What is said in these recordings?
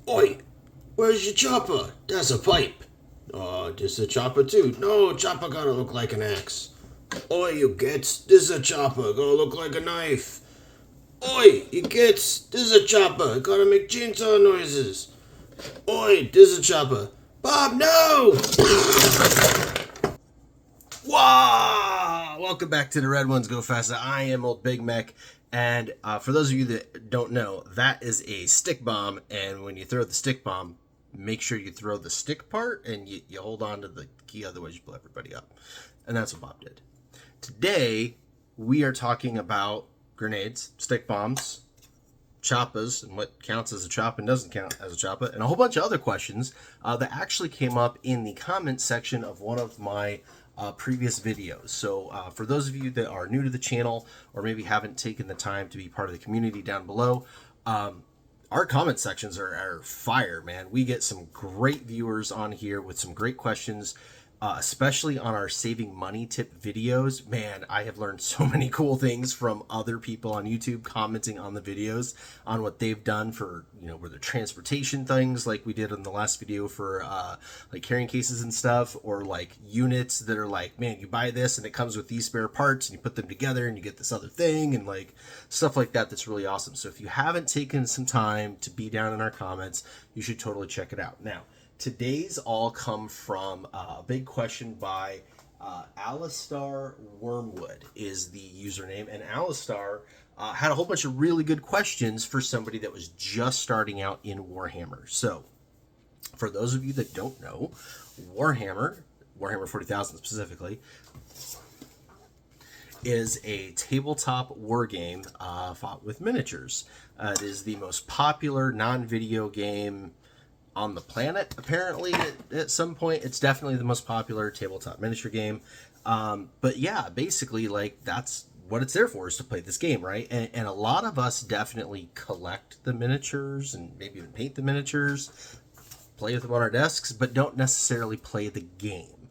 Oi, where's your chopper? That's a pipe. This a chopper too. No, chopper gotta look like an axe. Oi, you gits, this a chopper, gotta look like a knife. Oi, you gits, this is a chopper, gotta make chainsaw noises. Oi, this is a chopper. Bob, no! Wow! Welcome back to the Red Ones Go Faster. I am Old Big Mac, and for those of you that don't know, that is a stick bomb, and when you throw the stick bomb, make sure you throw the stick part, and you hold on to the key, otherwise you blow everybody up. And that's what Bob did. Today, we are talking about grenades, stick bombs, choppas, and what counts as a choppa and doesn't count as a choppa, and a whole bunch of other questions that actually came up in the comments section of one of my previous videos. So for those of you that are new to the channel or maybe haven't taken the time to be part of the community down below, our comment sections are fire, man. We get some great viewers on here with some great questions, especially on our saving money tip videos. Man, I have learned so many cool things from other people on YouTube commenting on the videos on what they've done for, where their transportation things, like we did in the last video for like carrying cases and stuff, or like units that are like, man, you buy this and it comes with these spare parts and you put them together and you get this other thing, and like stuff like that. That's really awesome. So if you haven't taken some time to be down in our comments, you should totally check it out. Now, today's all come from a big question by Alistar Wormwood is the username, and Alistar had a whole bunch of really good questions for somebody that was just starting out in Warhammer. So, for those of you that don't know, Warhammer 40,000 specifically, is a tabletop war game fought with miniatures. It is the most popular non-video game on the planet, apparently. At some point, it's definitely the most popular tabletop miniature game. But yeah, basically, like, that's what it's there for, is to play this game, right? And a lot of us definitely collect the miniatures and maybe even paint the miniatures, play with them on our desks, but don't necessarily play the game.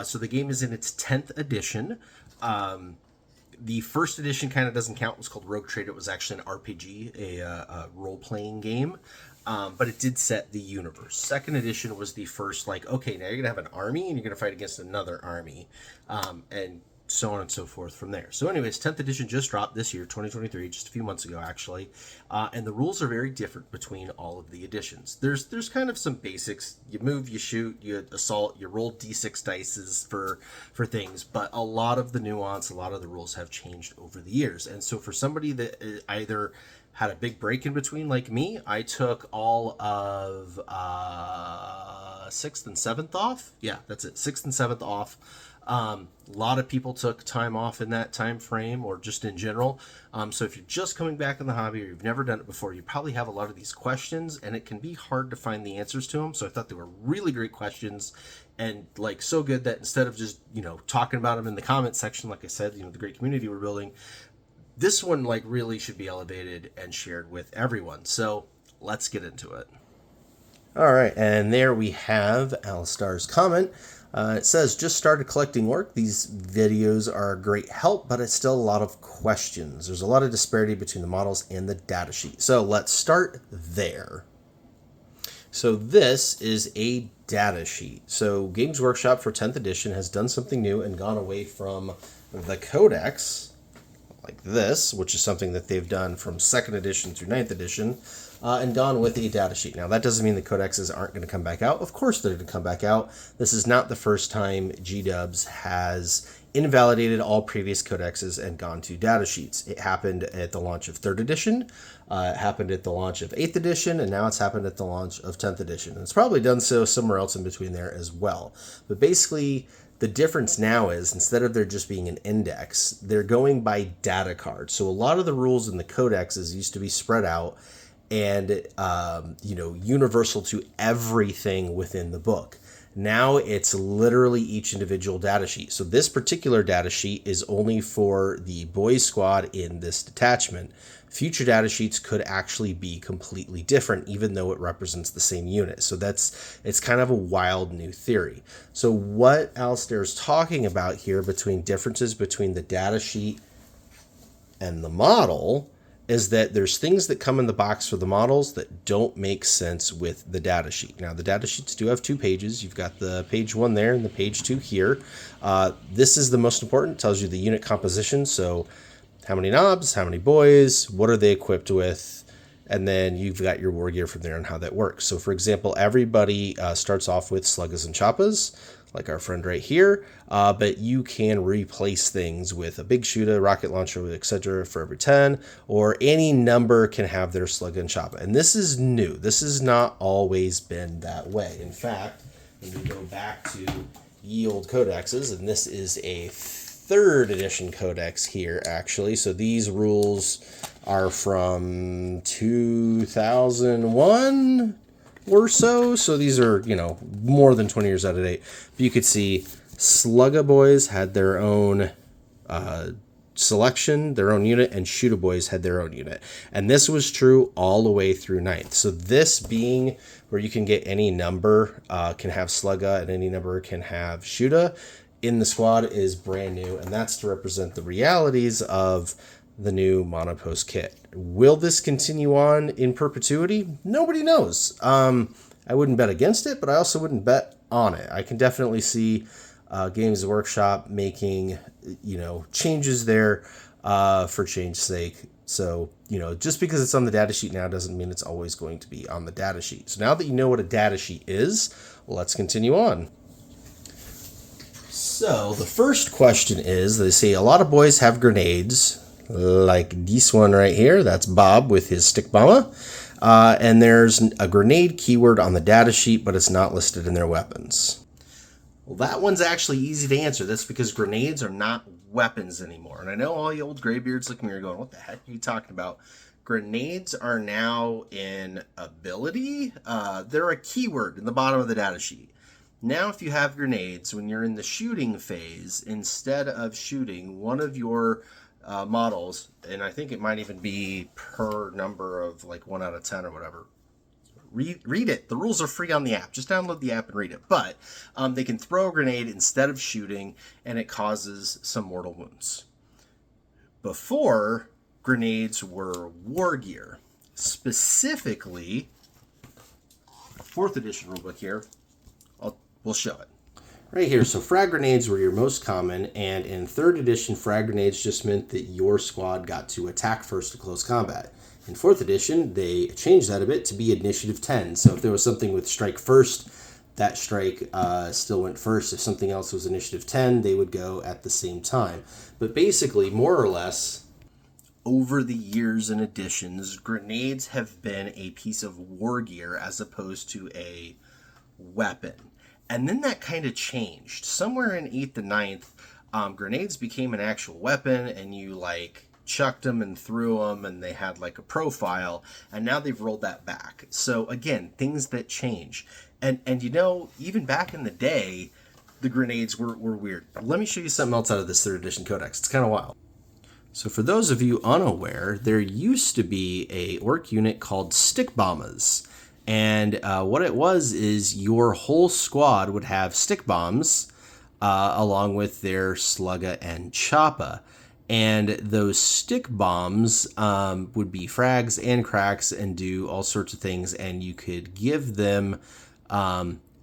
So the game is in its 10th edition. The first edition kind of doesn't count. It was called Rogue Trader. It was actually an RPG, a role-playing game. But it did set the universe. Second edition was the first, like, okay, now you're going to have an army and you're going to fight against another army. And so on and so forth from there. So anyways, 10th edition just dropped this year, 2023, just a few months ago, actually. And the rules are very different between all of the editions. There's kind of some basics. You move, you shoot, you assault, you roll d6 dices for things. But a lot of the nuance, a lot of the rules have changed over the years. And so for somebody that either had a big break in between, like me, I took all of 6th and 7th off. Yeah, that's it, 6th and 7th off. A lot of people took time off in that time frame, or just in general. So if you're just coming back in the hobby or you've never done it before, you probably have a lot of these questions, and it can be hard to find the answers to them. So I thought they were really great questions, and like so good that instead of just talking about them in the comment section, like I said, the great community we're building, this one like really should be elevated and shared with everyone. So let's get into it. All right, and there we have Alistar's comment. It says, just started collecting work. These videos are a great help, but it's still a lot of questions. There's a lot of disparity between the models and the data sheet. So let's start there. So this is a data sheet. So Games Workshop for 10th edition has done something new and gone away from the codex, like this, which is something that they've done from 2nd edition through 9th edition, and gone with a data sheet. Now, that doesn't mean the codexes aren't going to come back out. Of course they're going to come back out. This is not the first time G-Dubs has invalidated all previous codexes and gone to data sheets. It happened at the launch of 3rd edition, it happened at the launch of 8th edition, and now it's happened at the launch of 10th edition. And it's probably done so somewhere else in between there as well. But basically, the difference now is, instead of there just being an index, they're going by data cards. So a lot of the rules in the codexes used to be spread out and, universal to everything within the book. Now it's literally each individual data sheet. So this particular data sheet is only for the boys squad in this detachment. Future data sheets could actually be completely different, even though it represents the same unit. So it's kind of a wild new theory. So what Alistair is talking about here between differences between the data sheet and the model is that there's things that come in the box for the models that don't make sense with the data sheet. Now, the data sheets do have 2 pages. You've got the page 1 there and the page 2 here. This is the most important. It tells you the unit composition. So how many knobs, how many boys, what are they equipped with? And then you've got your war gear from there and how that works. So for example, everybody starts off with sluggas and choppas, like our friend right here, but you can replace things with a big shooter, rocket launcher, etc. for every 10, or any number can have their slug and choppa. And this is new. This has not always been that way. In fact, when we go back to ye old codexes, and this is a 3rd edition codex here, actually. So these rules are from 2001 or so. So these are, more than 20 years out of date. But you could see Slugga Boys had their own selection, their own unit, and Shooter Boys had their own unit. And this was true all the way through 9th. So this being where you can get any number can have Slugga and any number can have Shooter in the squad is brand new, and that's to represent the realities of the new monopost kit. Will this continue on in perpetuity? Nobody knows. I wouldn't bet against it, but I also wouldn't bet on it. I can definitely see Games Workshop making, changes there for change's sake. So, just because it's on the data sheet now doesn't mean it's always going to be on the data sheet. So now that you know what a data sheet is, let's continue on. So the first question is, they say a lot of boys have grenades, like this one right here. That's Bob with his stick bomber. And there's a grenade keyword on the data sheet, but it's not listed in their weapons. Well, that one's actually easy to answer. That's because grenades are not weapons anymore. And I know all you old graybeards looking at me are going, what the heck are you talking about? Grenades are now in ability. They're a keyword in the bottom of the data sheet. Now, if you have grenades, when you're in the shooting phase, instead of shooting one of your models, and I think it might even be per number of like 1 out of 10 or whatever, read it. The rules are free on the app. Just download the app and read it. But they can throw a grenade instead of shooting, and it causes some mortal wounds. Before, grenades were war gear. Specifically, 4th edition rulebook here. We'll show it. Right here, so frag grenades were your most common, and in 3rd edition, frag grenades just meant that your squad got to attack first to close combat. In 4th edition, they changed that a bit to be initiative 10. So if there was something with strike first, that strike still went first. If something else was initiative 10, they would go at the same time. But basically, more or less, over the years and editions, grenades have been a piece of war gear as opposed to a weapon. And then that kind of changed. Somewhere in 8th and 9th, grenades became an actual weapon, and you chucked them and threw them, and they had a profile, and now they've rolled that back. So again, things that change. And even back in the day, the grenades were weird. Let me show you something else out of this 3rd edition codex. It's kind of wild. So for those of you unaware, there used to be a orc unit called stick bombers. And what it was is your whole squad would have stick bombs along with their slugga and choppa. And those stick bombs would be frags and cracks and do all sorts of things. And you could give them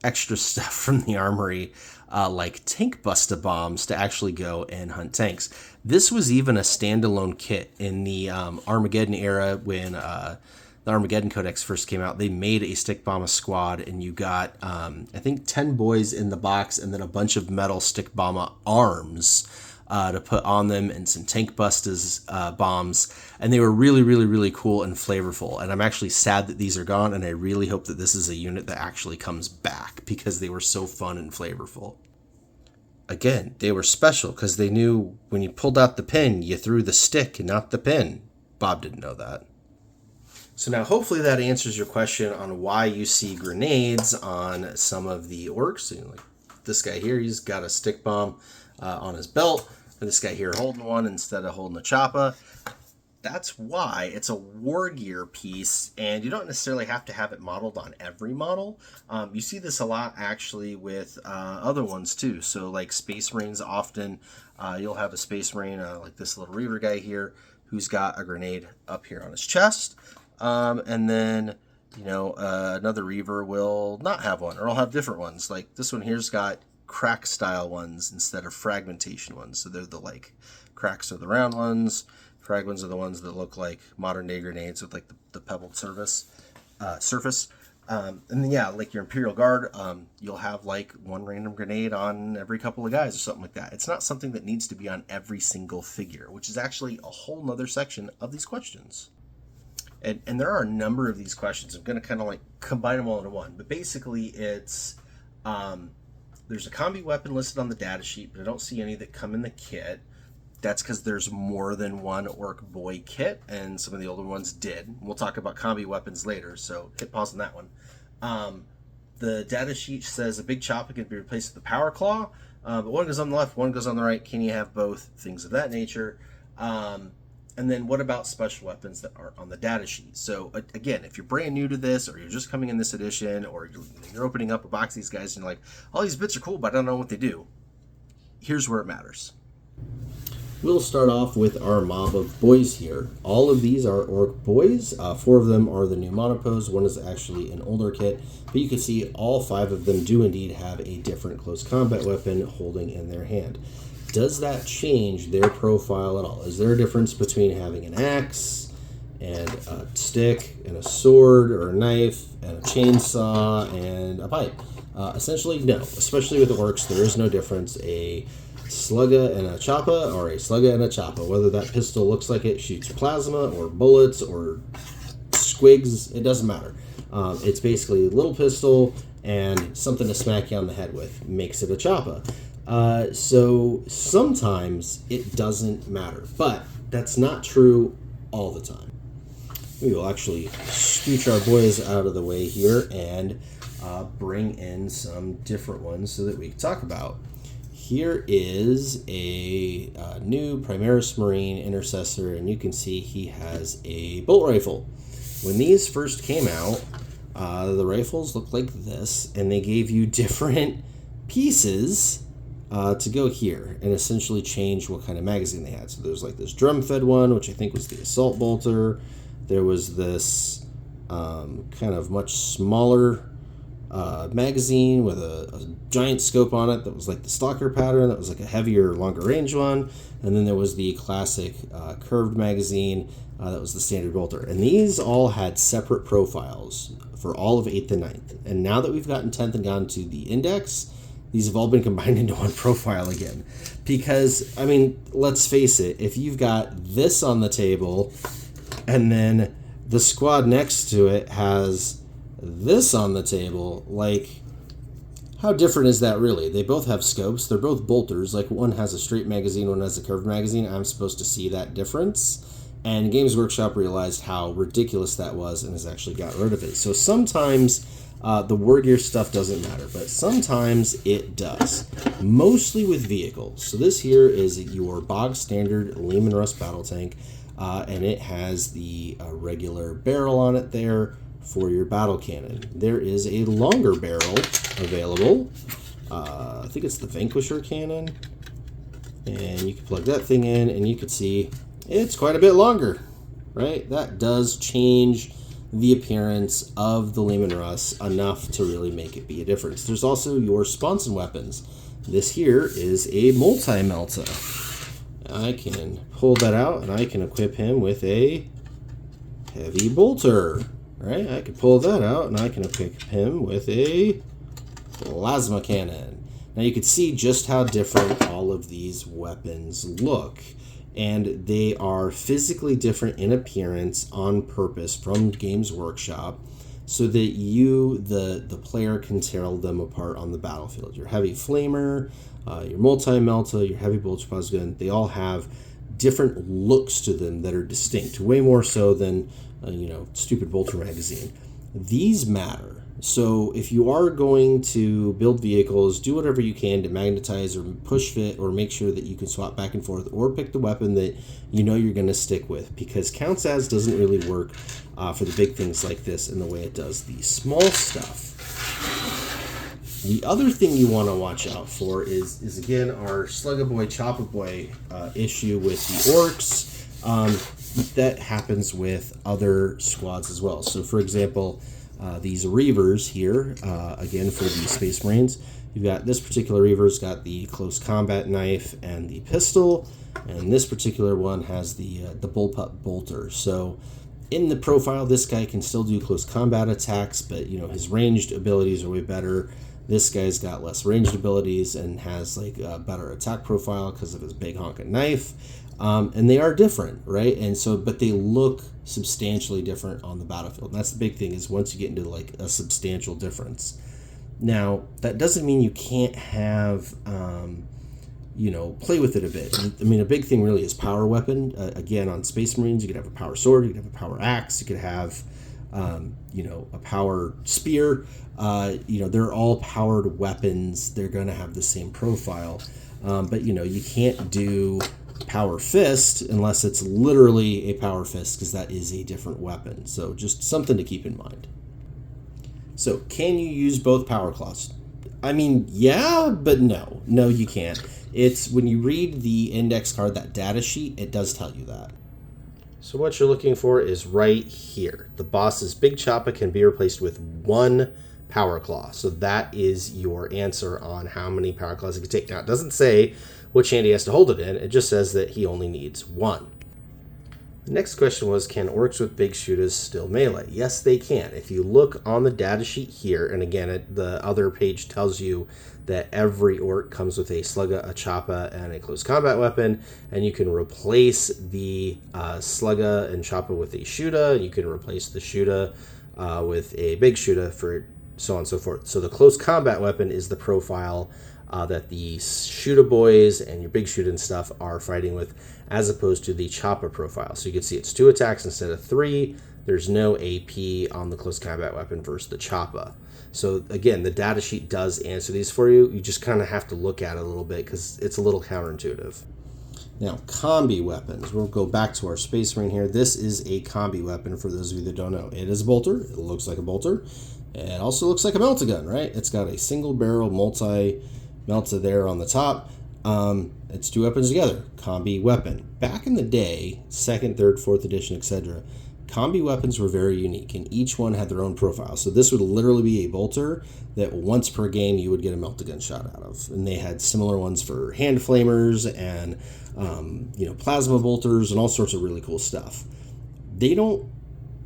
extra stuff from the armory, like tank busta bombs, to actually go and hunt tanks. This was even a standalone kit in the Armageddon era when the Armageddon Codex first came out. They made a stick bomber squad, and you got, I think, 10 boys in the box, and then a bunch of metal stick bomber arms to put on them, and some tank busters bombs. And they were really, really, really cool and flavorful. And I'm actually sad that these are gone, and I really hope that this is a unit that actually comes back, because they were so fun and flavorful. Again, they were special because they knew when you pulled out the pin, you threw the stick and not the pin. Bob didn't know that. So now hopefully that answers your question on why you see grenades on some of the orcs. Like this guy here, he's got a stick bomb on his belt. And this guy here holding one instead of holding a choppa. That's why it's a war gear piece, and you don't necessarily have to have it modeled on every model. You see this a lot actually with other ones too. So like Space Marines, often you'll have a Space Marine like this little Reaver guy here. who's got a grenade up here on his chest. And then, another Reaver will not have one, or I'll have different ones. Like this one here's got crack style ones instead of fragmentation ones. So they're the cracks are the round ones, fragments are the ones that look like modern day grenades with like the pebbled surface. And then like your Imperial Guard, you'll have like one random grenade on every couple of guys or something like that. It's not something that needs to be on every single figure, which is actually a whole nother section of these questions. And there are a number of these questions. I'm going to kind of like combine them all into one. But basically it's, there's a combi weapon listed on the data sheet, but I don't see any that come in the kit. That's because there's more than one Orc Boy kit, and some of the older ones did. We'll talk about combi weapons later, so hit pause on that one. The data sheet says a big chopper can be replaced with the Power Claw, but one goes on the left, one goes on the right. Can you have both? Things of that nature. And then what about special weapons that aren't on the data sheet? So again, if you're brand new to this, or you're just coming in this edition, or you're opening up a box of these guys and you're like, all these bits are cool, but I don't know what they do. Here's where it matters. We'll start off with our mob of boys here. All of these are Orc Boys. 4 of them are the new monopose. One is actually an older kit, but you can see all 5 of them do indeed have a different close combat weapon holding in their hand. Does that change their profile at all? Is there a difference between having an axe and a stick and a sword or a knife and a chainsaw and a pipe? Essentially, no. Especially with the orcs, there is no difference. A slugga and a choppa, or a slugga and a choppa. Whether that pistol looks like it shoots plasma or bullets or squigs, it doesn't matter. It's basically a little pistol and something to smack you on the head with makes it a choppa. So sometimes it doesn't matter, but that's not true all the time. We will actually scooch our boys out of the way here and bring in some different ones so that we can talk about. Here is a new Primaris Marine Intercessor, and you can see he has a bolt rifle. When these first came out, the rifles looked like this, and they gave you different pieces to go here and essentially change what kind of magazine they had. So there's like this drum-fed one, which I think was the Assault Bolter. There was this kind of much smaller magazine with a giant scope on it that was like the Stalker pattern, that was like a heavier, longer range one. And then there was the classic curved magazine that was the standard bolter. And these all had separate profiles for all of 8th and 9th. And now that we've gotten 10th and gone to the index, these have all been combined into one profile again. Because, I mean, let's face it, if you've got this on the table and then the squad next to it has this on the table, like, how different is that really? They both have scopes. They're both bolters. Like, one has a straight magazine, one has a curved magazine. I'm supposed to see that difference. And Games Workshop realized how ridiculous that was and has actually got rid of it. So sometimes the war gear stuff doesn't matter, but sometimes it does. Mostly with vehicles. So this here is your bog standard Lehman Russ battle tank, and it has the regular barrel on it there for your battle cannon. There is a longer barrel available. I think it's the Vanquisher cannon. And you can plug that thing in and you can see it's quite a bit longer, right? That does change the appearance of the Lehman Russ enough to really make it be a difference. There's also your sponson weapons. This here is a multi-melta. I can pull that out and I can equip him with a heavy bolter. Right, I can pull that out and I can equip him with a plasma cannon. Now you can see just how different all of these weapons look. And they are physically different in appearance on purpose from Games Workshop so that you, the player, can tell them apart on the battlefield. Your heavy flamer, your multi-melta, your heavy bolter plasma gun, they all have different looks to them that are distinct, way more so than stupid bolter magazine. These matter. So if you are going to build vehicles, do whatever you can to magnetize or push fit or make sure that you can swap back and forth, or pick the weapon that you know you're going to stick with, because Counts As doesn't really work for the big things like this in the way it does the small stuff. The other thing you want to watch out for is again our Slugga Boy, Choppa Boy issue with the orcs. That happens with other squads as well. So for example, these Reavers here, again for the Space Marines, you've got this particular Reaver's got the close combat knife and the pistol, and this particular one has the bullpup bolter. So in the profile, this guy can still do close combat attacks, but you know, his ranged abilities are way better. This guy's got less ranged abilities and has like a better attack profile because of his big honking knife. And they are different, right? And so, but they look substantially different on the battlefield. And that's the big thing, is once you get into like a substantial difference. Now, that doesn't mean you can't have, you know, play with it a bit. I mean, a big thing really is power weapon. Again, on Space Marines, you could have a power sword, you could have a power axe, you could have, you know, a power spear. You know, they're all powered weapons. They're going to have the same profile. But, you know, you can't do power fist unless it's literally a power fist, because that is a different weapon. So just something to keep in mind. So can you use both power claws? I mean, yeah, but no. No, you can't. It's when you read the index card, that data sheet, it does tell you that. So what you're looking for is right here. The boss's big choppa can be replaced with one power claw. So that is your answer on how many power claws he can take. Now, it doesn't say which hand he has to hold it in. It just says that he only needs one. The next question was, can orcs with big shooters still melee? Yes, they can. If you look on the data sheet here, and again, the other page tells you that every orc comes with a slugga, a choppa, and a close combat weapon, and you can replace the slugga and choppa with a shooter. You can replace the shooter with a big shooter, for so on and so forth. So the close combat weapon is the profile that the shooter boys and your big shooter and stuff are fighting with, as opposed to the choppa profile. So you can see it's 2 attacks instead of 3. There's no AP on the close combat weapon versus the choppa. So again, the data sheet does answer these for you. You just kind of have to look at it a little bit because it's a little counterintuitive. Now, combi weapons. We'll go back to our Space Marine here. This is a combi weapon for those of you that don't know. It is a bolter. It looks like a bolter. It also looks like a melt-a-gun, right? It's got a single barrel multi-melta there on the top. It's 2 weapons together. Combi weapon. Back in the day, 2nd, 3rd, 4th edition, etc., combi weapons were very unique, and each one had their own profile. So this would literally be a bolter that once per game you would get a melt-a-gun shot out of. And they had similar ones for hand flamers and you know, plasma bolters and all sorts of really cool stuff. They don't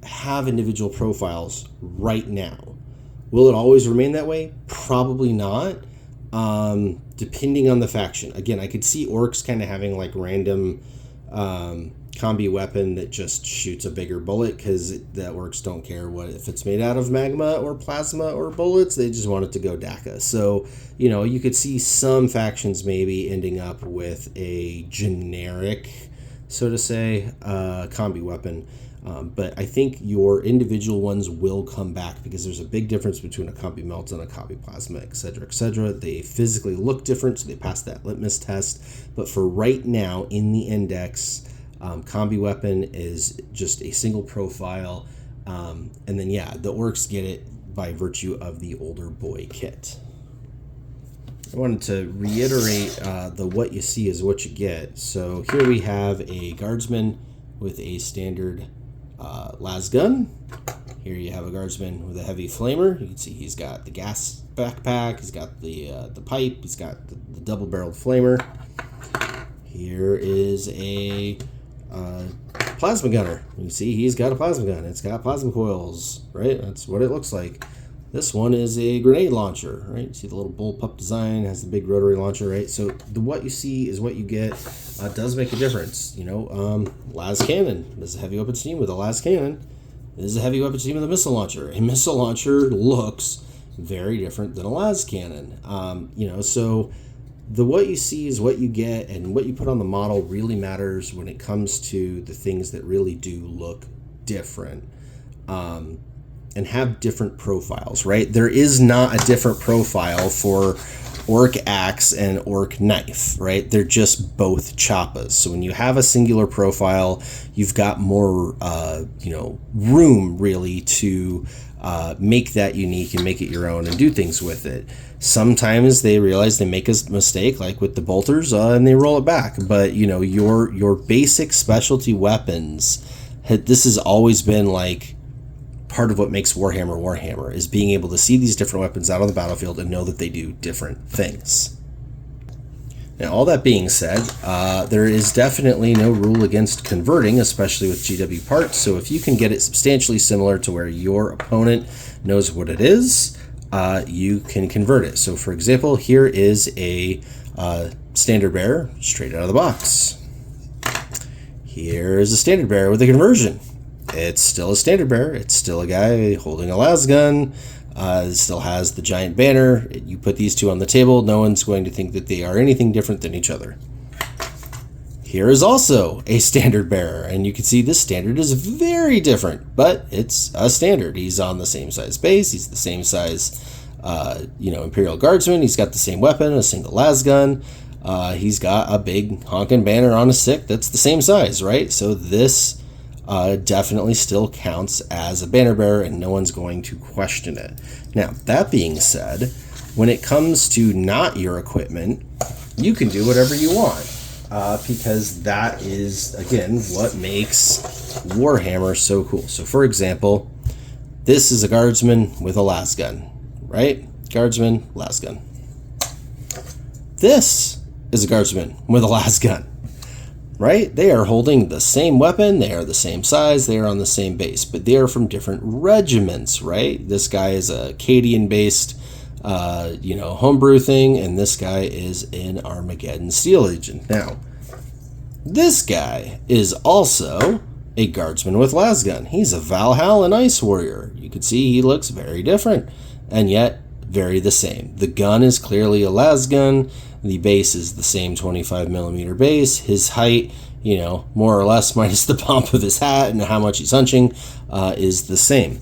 have individual profiles right now. Will it always remain that way? Probably not. Depending on the faction. Again, I could see orcs kind of having like random combi weapon that just shoots a bigger bullet, because the orcs don't care what if it's made out of magma or plasma or bullets. They just want it to go DACA. So, you know, you could see some factions maybe ending up with a generic, so to say, combi weapon. But I think your individual ones will come back, because there's a big difference between a combi melt and a combi plasma, etc., etc. They physically look different, so they pass that litmus test. But for right now, in the index, combi weapon is just a single profile. And then, yeah, the orcs get it by virtue of the older boy kit. I wanted to reiterate the what you see is what you get. So here we have a guardsman with a standard las gun. Here you have a guardsman with a heavy flamer. You can see he's got the gas backpack, he's got the pipe, he's got the double-barreled flamer. Here is a plasma gunner. You see he's got a plasma gun. It's got plasma coils, right? That's what it looks like. This one is a grenade launcher, right? You see the little bullpup design, has the big rotary launcher, right? So what you see is what you get. Does make a difference. You know, las cannon. This is a heavy weapons team with a las cannon. This is a heavy weapons team with a missile launcher. A missile launcher looks very different than a las cannon. You know, so the what you see is what you get, and what you put on the model really matters when it comes to the things that really do look different. And have different profiles, right? There is not a different profile for orc axe and orc knife, right? They're just both choppas. So when you have a singular profile, you've got more, you know, room really to make that unique and make it your own and do things with it. Sometimes they realize they make a mistake, like with the bolters, and they roll it back. But your basic specialty weapons, this has always been like part of what makes Warhammer is being able to see these different weapons out on the battlefield and know that they do different things. Now, all that being said, there is definitely no rule against converting, especially with GW parts. So if you can get it substantially similar to where your opponent knows what it is, you can convert it. So for example, here is a standard bearer straight out of the box. Here's a standard bearer with a conversion. It's still a standard bearer. It's still a guy holding a lasgun. It still has the giant banner. You put these two on the table, no one's going to think that they are anything different than each other. Here is also a standard bearer, and you can see this standard is very different, but it's a standard. He's on the same size base. He's the same size, Imperial Guardsman. He's got the same weapon, a single lasgun. He's got a big honking banner on a stick that's the same size, right? So this definitely still counts as a banner bearer, and no one's going to question it. Now, that being said, when it comes to not your equipment, you can do whatever you want, because that is, again, what makes Warhammer so cool. So, for example, this is a guardsman with a lasgun, right? Guardsman, lasgun. This is a guardsman with a lasgun. Right? They are holding the same weapon, they are the same size, they are on the same base, but they are from different regiments, right? This guy is a Acadian-based, homebrew thing, and this guy is an Armageddon Steel Agent. Now, this guy is also a guardsman with lasgun. He's a Valhalla Ice Warrior. You can see he looks very different, and yet very the same. The gun is clearly a lasgun. The base is the same 25mm base. His height, more or less minus the bump of his hat and how much he's hunching, is the same.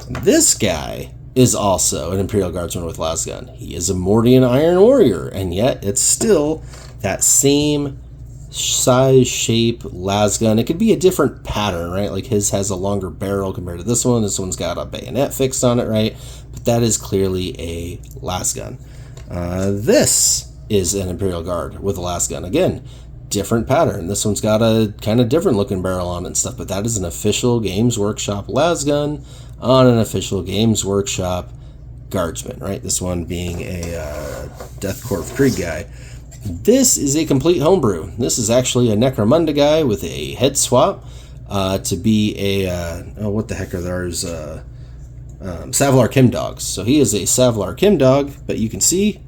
This guy is also an Imperial Guardsman with lasgun. He is a Mordian Iron Warrior, and yet it's still that same size, shape, lasgun. It could be a different pattern, right? Like his has a longer barrel compared to this one. This one's got a bayonet fixed on it, right? But that is clearly a lasgun. This is an Imperial Guard with a lasgun. Again, different pattern. This one's got a kind of different looking barrel on it and stuff, but that is an official Games Workshop lasgun on an official Games Workshop guardsman, right? This one being a Death Corps of Krieg guy. This is a complete homebrew. This is actually a Necromunda guy with a head swap to be a, what the heck are those? Savlar Chemdogs. So he is a Savlar Chemdog, but you can see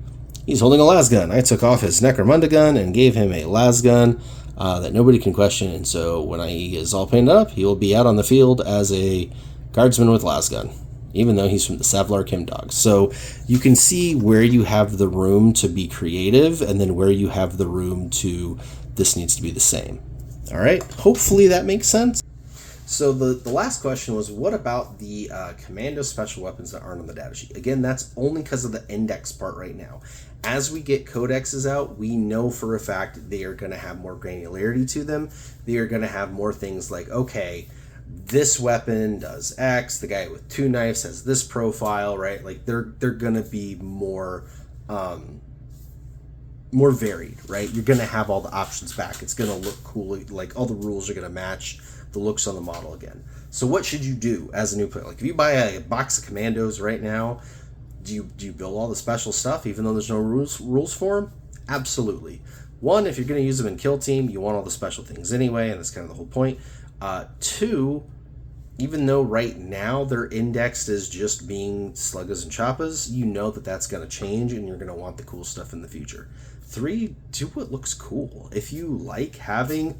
he's holding a lasgun. I took off his Necromunda gun and gave him a lasgun that nobody can question, and so when he is all painted up, he will be out on the field as a guardsman with lasgun, even though he's from the Savlar Chemdogs. So you can see where you have the room to be creative, and then where you have the room to, this needs to be the same. All right, hopefully that makes sense. So the last question was, what about the commando special weapons that aren't on the data sheet? Again, that's only because of the index part right now. As we get codexes out, we know for a fact they are going to have more granularity to them. They are going to have more things like, okay, this weapon does X, the guy with two knives has this profile, right? Like they're going to be more varied, right? You're going to have all the options back. It's going to look cool. Like all the rules are going to match the looks on the model again. So what should you do as a new player? Like if you buy a box of commandos right now, do you build all the special stuff even though there's no rules for them? Absolutely. One, if you're going to use them in kill team, you want all the special things anyway, and that's kind of the whole point. Two, even though right now they're indexed as just being sluggas and choppas, you know that that's going to change and you're going to want the cool stuff in the future. Three, do what looks cool. If you like having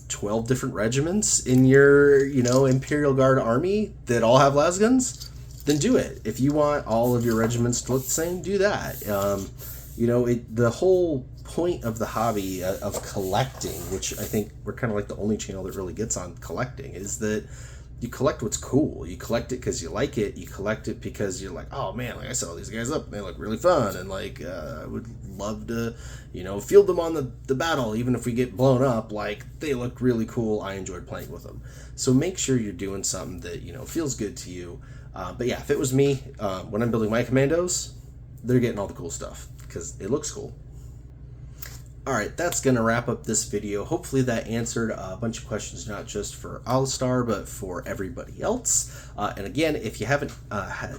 12 different regiments in your, Imperial Guard army that all have lasguns, then do it. If you want all of your regiments to look the same, do that. The whole point of the hobby of collecting, which I think we're kind of like the only channel that really gets on collecting, is that you collect what's cool. You collect it because you like it. You collect it because you're like, oh man, like I set all these guys up and they look really fun, and like I would love to, field them on the battle, even if we get blown up. Like they look really cool. I enjoyed playing with them. So make sure you're doing something that feels good to you. But yeah, if it was me, when I'm building my commandos, they're getting all the cool stuff because it looks cool. Alright, that's going to wrap up this video. Hopefully that answered a bunch of questions, not just for Alistar, but for everybody else. And again, if you haven't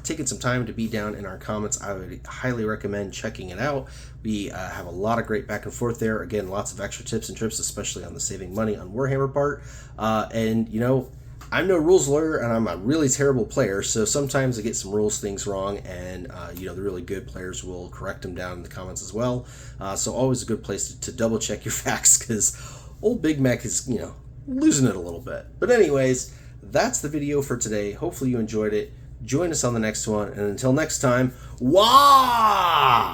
taken some time to be down in our comments, I would highly recommend checking it out. We have a lot of great back and forth there. Again, lots of extra tips and trips, especially on the saving money on Warhammer part. And, you know, I'm no rules lawyer, and I'm a really terrible player, so sometimes I get some rules things wrong, and you know, the really good players will correct them down in the comments as well. So always a good place to double check your facts, because old Big Mac is, you know, losing it a little bit. But anyways, that's the video for today. Hopefully you enjoyed it. Join us on the next one, and until next time, wah!